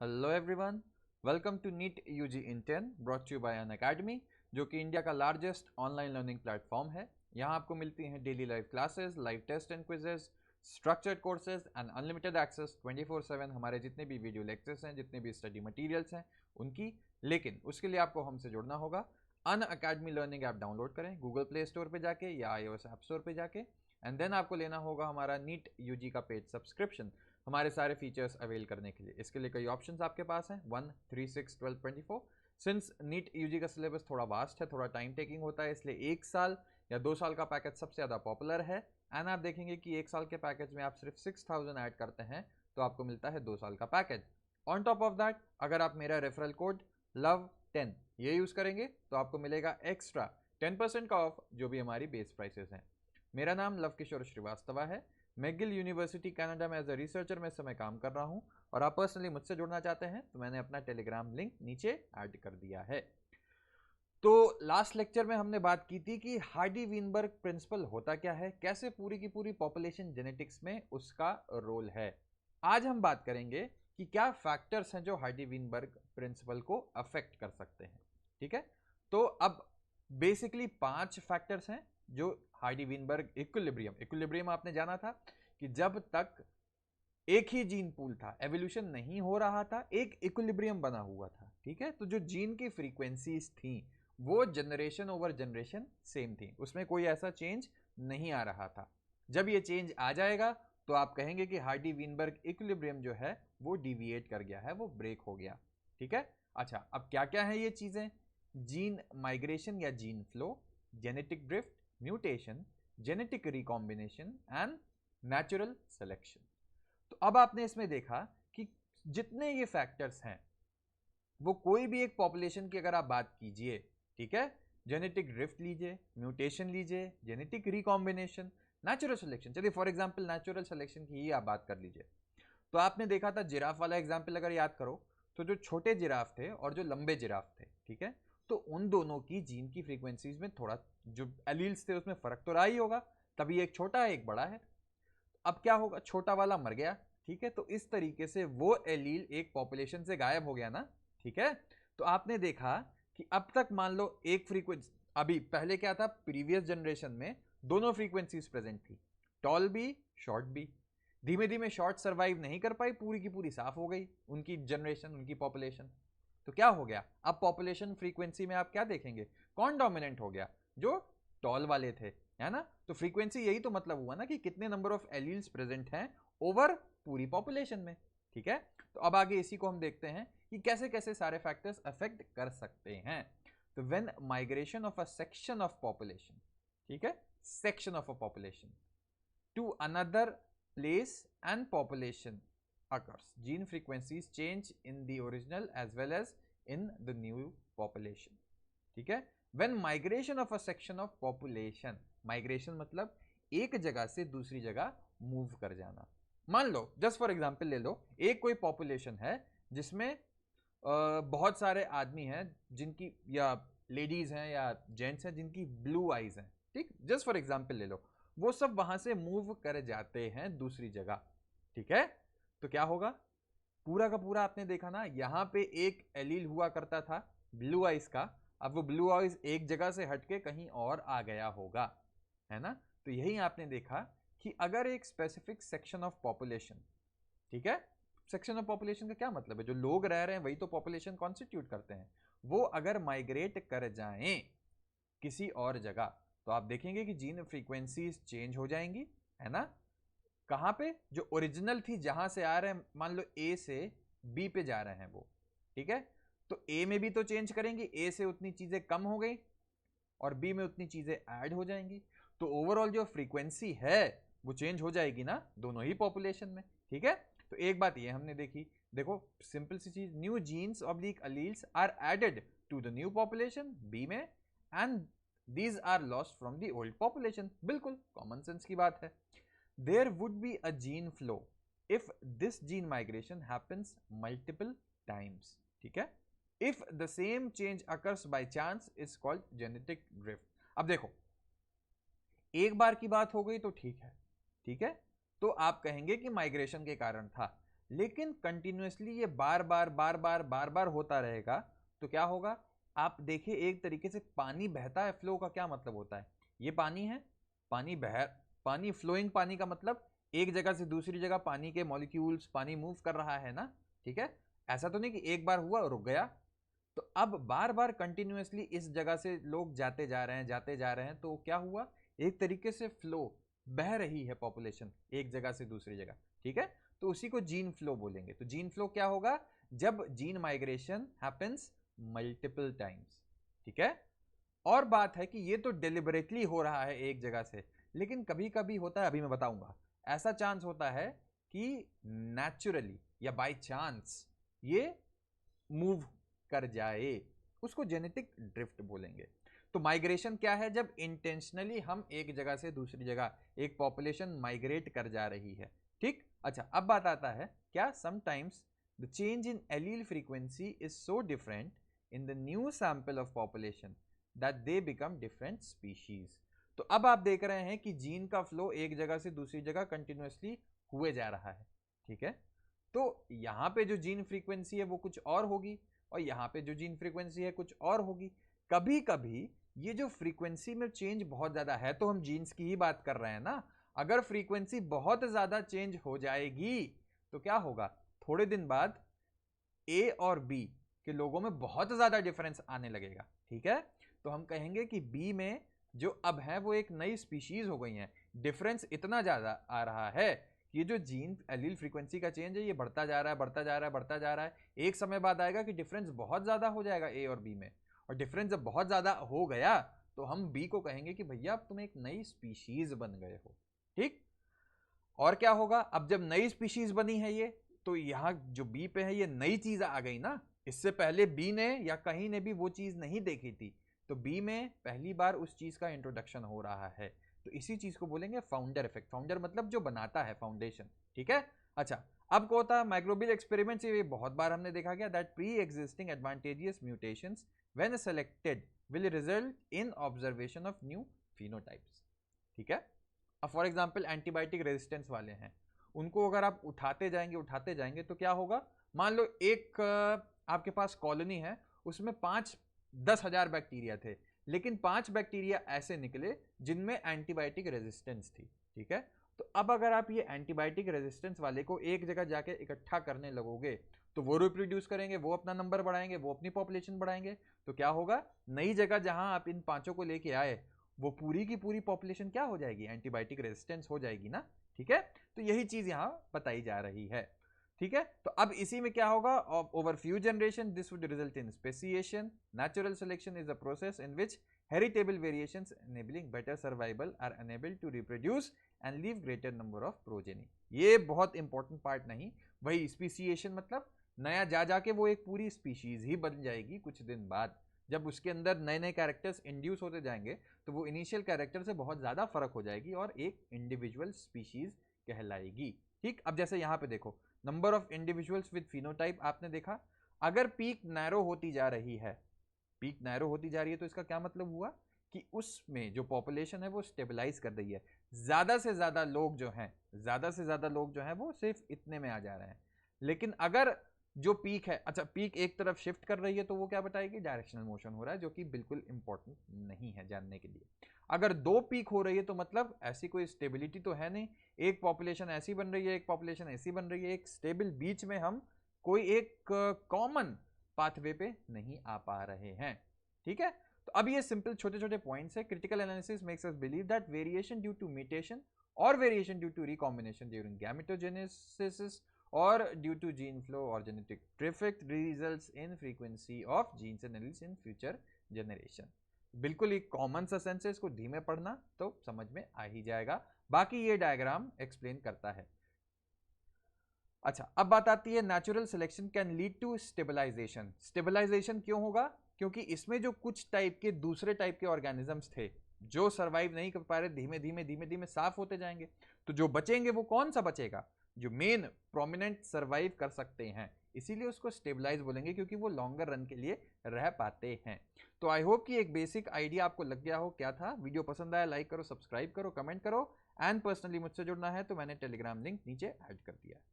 Hello everyone, welcome to NEET UG in 10 brought to you by Unacademy, जो कि India का largest online learning platform है। यहाँ आपको मिलती हैं daily live classes, live test and quizzes, structured courses and unlimited access 24/7 हमारे जितने भी वीडियो लेक्चर्स हैं, जितने भी स्टडी मटेरियल्स हैं उनकी। लेकिन उसके लिए आपको हमसे जुड़ना होगा। अन अकेडमी लर्निंग ऐप डाउनलोड करें गूगल प्ले स्टोर पर जाके या iOS ऐप स्टोर पर जाके, एंड देन आपको लेना होगा हमारा नीट यूजी का पेड सब्सक्रिप्शन हमारे सारे फीचर्स अवेल करने के लिए। इसके लिए कई ऑप्शंस आपके पास हैं 1, 3, 6, 12, 24। सिंस नीट यूजी का सिलेबस थोड़ा वास्ट है, थोड़ा टाइम टेकिंग होता है, इसलिए 1 साल या 2 साल का पैकेज सबसे ज़्यादा पॉपुलर है। एंड आप देखेंगे कि 1 साल के पैकेज में आप सिर्फ 6000 ऐड करते हैं तो आपको मिलता है 2 साल का package. On top of that, अगर आप मेरा रेफरल कोड LOVE10 ये यूज़ करेंगे तो आपको मिलेगा एक्स्ट्रा 10% का ऑफ, जो भी हमारी बेस प्राइसेस हैं। मेरा नाम लव किशोर श्रीवास्तव है। मैगिल यूनिवर्सिटी कनाडा में एज अ रिसर्चर में इस समय काम कर रहा हूं, और आप पर्सनली मुझसे जुड़ना चाहते हैं तो मैंने अपना टेलीग्राम लिंक नीचे ऐड कर दिया है। तो लास्ट लेक्चर में हमने बात की थी कि हार्डी वीनबर्ग प्रिंसिपल होता क्या है, कैसे पूरी की पूरी पॉपुलेशन जेनेटिक्स में उसका रोल है। आज हम बात करेंगे कि क्या फैक्टर्स हैं जो हार्डी वीनबर्ग प्रिंसिपल को अफेक्ट कर सकते हैं। ठीक है, तो अब बेसिकली 5 फैक्टर्स हैं जो हार्डी वीनबर्ग इक्विलिब्रियम आपने जाना था कि जब तक एक ही जीन पूल था, एवोल्यूशन नहीं हो रहा था, एक इक्विलिब्रियम बना हुआ था। ठीक है, तो जो जीन की फ्रीक्वेंसीज थी वो जनरेशन ओवर जनरेशन सेम थी, उसमें कोई ऐसा चेंज नहीं आ रहा था। जब ये चेंज आ जाएगा तो आप कहेंगे कि हार्डी वीनबर्ग इक्विलिब्रियम जो है वो डिविएट कर गया है, वो ब्रेक हो गया। ठीक है, अच्छा अब क्या क्या है ये चीजें? जीन माइग्रेशन या gene flow, genetic drift, mutation, genetic recombination and natural selection. तो अब आपने इसमें देखा कि जितने ये फैक्टर्स हैं वो कोई भी एक पॉपुलेशन की अगर आप बात कीजिए, ठीक है, जेनेटिक ड्रिफ्ट लीजिए, म्यूटेशन लीजिए, जेनेटिक रिकॉम्बिनेशन, नेचुरल सिलेक्शन। चलिए फॉर एग्जांपल नेचुरल सिलेक्शन की ही आप बात कर लीजिए। तो आपने देखा था जिराफ वाला एग्जाम्पल अगर याद करो, तो जो छोटे जिराफ थे और जो लंबे जिराफ थे, ठीक है, तो उन दोनों की जीन की फ्रीक्वेंसीज में थोड़ा जो एलील्स थे उसमें फर्क तो रहा ही होगा, तभी एक छोटा है एक बड़ा है। अब क्या होगा, छोटा वाला मर गया। ठीक है, तो इस तरीके से वो एलील एक पॉपुलेशन से गायब हो गया ना। ठीक है, तो आपने देखा कि अब तक मान लो एक फ्रीक्वेंसी, अभी पहले क्या था, प्रीवियस जनरेशन में दोनों फ्रीक्वेंसीज प्रेजेंट थी, टॉल भी शॉर्ट भी। धीमे धीमे शॉर्ट सर्वाइव नहीं कर पाई, पूरी की पूरी साफ हो गई उनकी जनरेशन, उनकी पॉपुलेशन। तो क्या हो गया, अब पॉपुलेशन फ्रीक्वेंसी में आप क्या देखेंगे, कौन डोमिनेंट हो गया, जो टॉल वाले थे, है ना। तो फ्रीक्वेंसी यही तो मतलब हुआ ना कि कितने नंबर ऑफ एलील्स प्रेजेंट हैं ओवर पूरी पॉपुलेशन में। ठीक है, तो अब आगे इसी को हम देखते हैं कि कैसे कैसे सारे फैक्टर्स अफेक्ट कर सकते हैं। तो when migration of a section of population, ठीक है, section of a population to another place and population occurs, gene frequencies change in the original as well as in the new population. ठीक है, when migration of a section of population, migration मतलब एक जगह से दूसरी जगह move कर जाना। मान लो जस्ट फॉर एग्जांपल ले लो, एक कोई पॉपुलेशन है जिसमें बहुत सारे आदमी हैं जिनकी, या लेडीज हैं या जेंट्स हैं जिनकी ब्लू आईज हैं। ठीक, जस्ट फॉर एग्जांपल ले लो, वो सब वहां से मूव कर जाते हैं दूसरी जगह। ठीक है, तो क्या होगा, पूरा का पूरा आपने देखा ना, यहां पे एक एलील हुआ करता था ब्लू आइज का, अब वो ब्लू आइज एक जगह से हटके कहीं और आ गया होगा, है ना। तो यही आपने देखा कि अगर एक स्पेसिफिक सेक्शन ऑफ पॉपुलेशन, ठीक है, सेक्शन ऑफ पॉपुलेशन का क्या मतलब है, जो लोग रह रहे हैं वही तो पॉपुलेशन कॉन्स्टिट्यूट करते हैं, वो अगर माइग्रेट कर जाएं किसी और जगह तो आप देखेंगे कि जीन फ्रीक्वेंसीज चेंज हो जाएंगी, है ना। कहां पे, जो ओरिजिनल थी जहां से आ रहे हैं, मान लो ए से बी पे जा रहे हैं वो, ठीक है, तो ए में भी तो चेंज करेंगे, ए से उतनी चीजें कम हो गई और बी में उतनी चीजें ऐड हो जाएंगी, तो ओवरऑल जो फ्रीक्वेंसी है वो चेंज हो जाएगी ना दोनों ही पॉपुलेशन में। ठीक है, तो एक बात ये हमने देखी, देखो सिंपल सी चीज, new genes oblique alleles are added to the new population B में, and these are lost from the old population। बिल्कुल कॉमन सेंस की बात है। there would be a gene flow if this gene migration happens multiple times। ठीक है, if the same change occurs by chance is called genetic drift। अब देखो, एक बार की बात हो गई तो ठीक है, ठीक है, तो आप कहेंगे कि माइग्रेशन के कारण था, लेकिन कंटिन्यूसली ये बार बार होता रहेगा तो क्या होगा? आप देखिए, एक तरीके से पानी बहता है, फ्लो का क्या मतलब होता है? ये पानी है, पानी फ्लोइंग, पानी का मतलब एक जगह से दूसरी जगह पानी के मॉलिक्यूल्स, पानी मूव कर रहा है ना, ठीक है? ऐसा तो नहीं कि एक बार हुआ रुक गया। तो अब बार बार कंटिन्यूसली इस जगह से लोग जाते जा रहे हैं, जाते जा रहे हैं, तो क्या हुआ? एक तरीके से फ्लो, बह रही है पॉपुलेशन एक जगह से दूसरी जगह, ठीक है? तो उसी को जीन फ्लो बोलेंगे। तो जीन फ्लो क्या होगा? जब gene migration happens multiple times, ठीक है? और बात है कि ये तो डिलिबरेटली हो रहा है एक जगह से, लेकिन कभी कभी होता है, अभी मैं बताऊंगा, ऐसा चांस होता है कि नेचुरली या बाय चांस ये मूव कर जाए, उसको जेनेटिक ड्रिफ्ट बोलेंगे। तो माइग्रेशन क्या है? जब इंटेंशनली हम एक जगह से दूसरी जगह, एक पॉपुलेशन माइग्रेट कर जा रही है, ठीक? अच्छा, अब बात आता है क्या? Sometimes the change in allele frequency is so different in the new sample of population that they become different species. तो अब आप देख रहे हैं कि जीन का फ्लो एक जगह से दूसरी जगह कंटिन्यूसली हुए जा रहा है, ठीक है? तो यहां पे जो जीन फ्रीक्वेंसी है वो कुछ और होगी, और यहां पे जो जीन फ्रीक्वेंसी है कुछ और होगी। कभी कभी ये जो फ्रीक्वेंसी में चेंज बहुत ज्यादा है, तो हम जीन्स की ही बात कर रहे हैं ना, अगर फ्रीक्वेंसी बहुत ज्यादा चेंज हो जाएगी तो क्या होगा? थोड़े दिन बाद ए और बी के लोगों में बहुत ज्यादा डिफरेंस आने लगेगा, ठीक है? तो हम कहेंगे कि बी में जो अब है वो एक नई स्पीशीज हो गई है। डिफरेंस इतना ज्यादा आ रहा है कि ये जो जीन एलील फ्रीक्वेंसी का चेंज है ये बढ़ता जा रहा है, बढ़ता जा रहा है, बढ़ता जा रहा है। एक समय बाद आएगा कि डिफरेंस बहुत ज्यादा हो जाएगा ए और बी में, और डिफरेंस जब बहुत ज्यादा हो गया तो हम बी को कहेंगे कि भैया अब तुम एक नई स्पीशीज बन गए हो, ठीक? और क्या होगा? अब जब नई स्पीशीज बनी है ये, तो यहां जो बी पे है ये नई चीज आ गई ना, इससे पहले बी ने या कहीं ने भी वो चीज नहीं देखी थी, तो बी में पहली बार उस चीज का इंट्रोडक्शन हो रहा है। तो इसी चीज को बोलेंगे फाउंडर इफेक्ट। फाउंडर मतलब जो बनाता है, फाउंडेशन, ठीक है? अच्छा, अब क्या होता है माइक्रोबियल एक्सपेरिमेंट से? ये बहुत बार हमने देखा गया that pre existing advantageous mutations when selected will result in observation of new phenotypes, ठीक है? अब फॉर एग्जाम्पल एंटीबायोटिक रेजिस्टेंस वाले हैं, उनको अगर आप उठाते जाएंगे तो क्या होगा? मान लो एक आपके पास कॉलोनी है, उसमें 5-10 हजार बैक्टीरिया थे, लेकिन 5 बैक्टीरिया ऐसे निकले जिनमें एंटीबायोटिक रेजिस्टेंस थी, ठीक है? तो अब अगर आप ये एंटीबायोटिक रेजिस्टेंस वाले को एक जगह जाके इकट्ठा करने लगोगे तो वो रिप्रोड्यूस करेंगे, वो अपना नंबर बढ़ाएंगे, वो अपनी पॉपुलेशन बढ़ाएंगे। तो क्या होगा? नई जगह जहां आप इन 5 को लेके आए, वो पूरी की पूरी पॉपुलेशन क्या हो जाएगी? एंटीबायोटिक रेजिस्टेंस हो जाएगी ना, ठीक है? तो यही चीज यहां बताई जा रही है, ठीक है? तो अब इसी में क्या होगा? Over few generation this would result in speciation. Natural selection is a process in which heritable variations enabling better survival are enable to reproduce and leave greater number of progeny. ये बहुत इंपॉर्टेंट पार्ट नहीं, वही speciation मतलब नया जा जाके वो एक पूरी स्पीशीज ही बन जाएगी कुछ दिन बाद। जब उसके अंदर नए नए कैरेक्टर्स इंड्यूस होते जाएंगे तो वो इनिशियल कैरेक्टर से बहुत ज़्यादा फर्क हो जाएगी और एक इंडिविजुअल स्पीशीज कहलाएगी, ठीक? अब जैसे यहाँ पे देखो, number of individuals with phenotype आपने देखा, अगर पीक नैरो होती जा रही है, पीक नैरो होती जा रही है, तो इसका क्या मतलब हुआ? कि उसमें जो पॉपुलेशन है वो स्टेबलाइज कर रही है। ज़्यादा से ज़्यादा लोग जो हैं, ज़्यादा से ज़्यादा लोग जो हैं वो सिर्फ इतने में आ जा रहे हैं। लेकिन अगर जो पीक है, अच्छा पीक एक तरफ शिफ्ट कर रही है, तो वो क्या बताएगी? डायरेक्शनल मोशन हो रहा है, जो कि बिल्कुल इंपॉर्टेंट नहीं है जानने के लिए। अगर 2 पीक हो रही है तो मतलब ऐसी कोई स्टेबिलिटी तो है नहीं, एक पॉपुलेशन ऐसी बन रही है, एक पॉपुलेशन ऐसी बन रही है, एक स्टेबल बीच में हम कोई एक कॉमन पाथवे पे नहीं आ पा रहे हैं, ठीक है? तो अब ये सिंपल छोटे छोटे पॉइंट्स है। Critical analysis makes us believe that variation due to mutation और variation due to recombination during gametogenesis or due to gene flow or genetic drift results in frequency of genes and alleles in future generation। बिल्कुल एक common सा sense है, इसको धीमे पढ़ना तो समझ में आ ही जाएगा, बाकी ये डायग्राम एक्सप्लेन करता है। अच्छा, अब बात आती है natural selection can lead to stabilization. Stabilization क्यों होगा? क्योंकि इसमें जो कुछ टाइप के दूसरे टाइप के ऑर्गेनिजम्स थे जो सर्वाइव नहीं कर पा रहे, धीमे धीमे साफ होते जाएंगे। तो जो बचेंगे वो कौन सा बचेगा? जो मेन प्रोमिनेंट सर्वाइव कर सकते हैं, इसीलिए उसको स्टेबलाइज बोलेंगे, क्योंकि वो लॉन्गर रन के लिए रह पाते हैं। तो आई होप कि एक बेसिक आइडिया आपको लग गया हो क्या था। वीडियो पसंद आया लाइक करो, सब्सक्राइब करो, कमेंट करो, एंड पर्सनली मुझसे जुड़ना है तो मैंने टेलीग्राम लिंक नीचे ऐड कर दिया है।